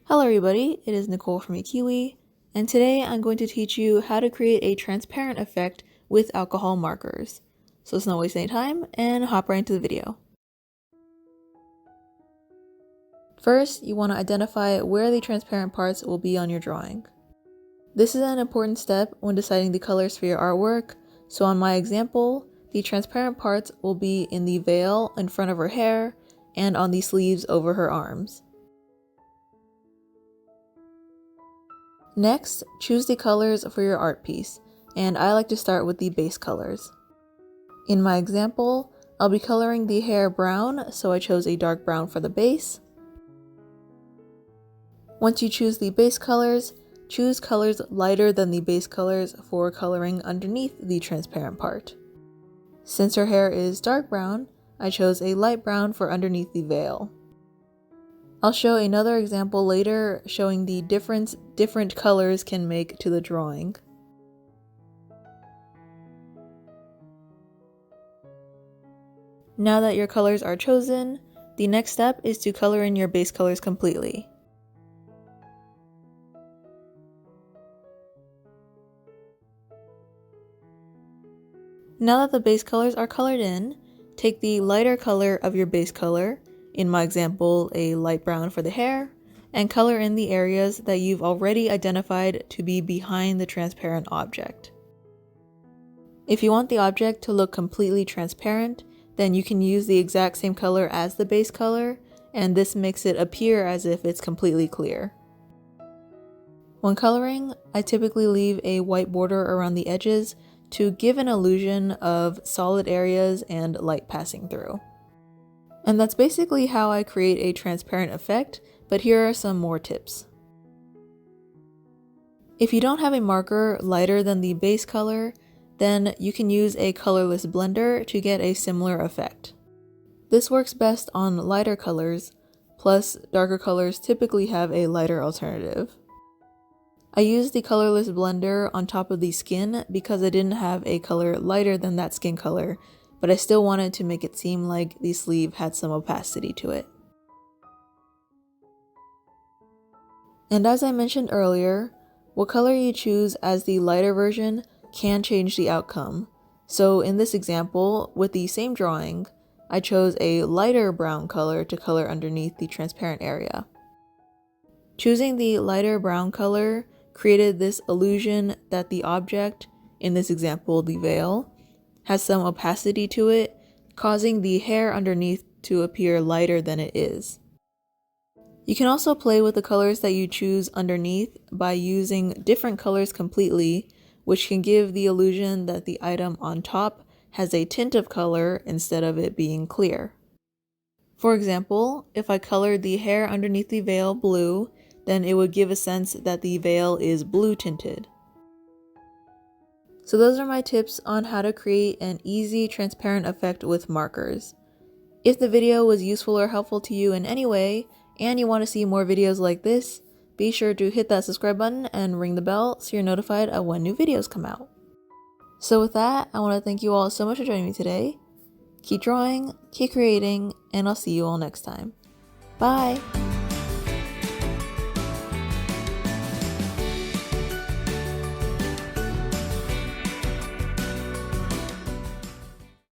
Hello everybody, it is Nicole from eKiwi, and today I'm going to teach you how to create a transparent effect with alcohol markers. So let's not waste any time and hop right into the video. First, you want to identify where the transparent parts will be on your drawing. This is an important step when deciding the colors for your artwork, so on my example, the transparent parts will be in the veil in front of her hair and on the sleeves over her arms. Next, choose the colors for your art piece, and I like to start with the base colors. In my example, I'll be coloring the hair brown, so I chose a dark brown for the base. Once you choose the base colors, choose colors lighter than the base colors for coloring underneath the transparent part. Since her hair is dark brown, I chose a light brown for underneath the veil. I'll show another example later showing the difference different colors can make to the drawing. Now that your colors are chosen, the next step is to color in your base colors completely. Now that the base colors are colored in, take the lighter color of your base color, in my example a light brown for the hair, and color in the areas that you've already identified to be behind the transparent object. If you want the object to look completely transparent, then you can use the exact same color as the base color, and this makes it appear as if it's completely clear. When coloring, I typically leave a white border around the edges to give an illusion of solid areas and light passing through. And that's basically how I create a transparent effect, but here are some more tips. If you don't have a marker lighter than the base color, then you can use a colorless blender to get a similar effect. This works best on lighter colors, plus darker colors typically have a lighter alternative. I used the colorless blender on top of the skin because I didn't have a color lighter than that skin color, but I still wanted to make it seem like the sleeve had some opacity to it. And as I mentioned earlier, what color you choose as the lighter version can change the outcome. So in this example, with the same drawing, I chose a lighter brown color to color underneath the transparent area. Choosing the lighter brown color created this illusion that the object, in this example the veil, has some opacity to it, causing the hair underneath to appear lighter than it is. You can also play with the colors that you choose underneath by using different colors completely, which can give the illusion that the item on top has a tint of color instead of it being clear. For example, if I colored the hair underneath the veil blue, then it would give a sense that the veil is blue tinted. So those are my tips on how to create an easy transparent effect with markers. If the video was useful or helpful to you in any way, and you want to see more videos like this, be sure to hit that subscribe button and ring the bell so you're notified of when new videos come out. So with that, I want to thank you all so much for joining me today. Keep drawing, keep creating, and I'll see you all next time. Bye!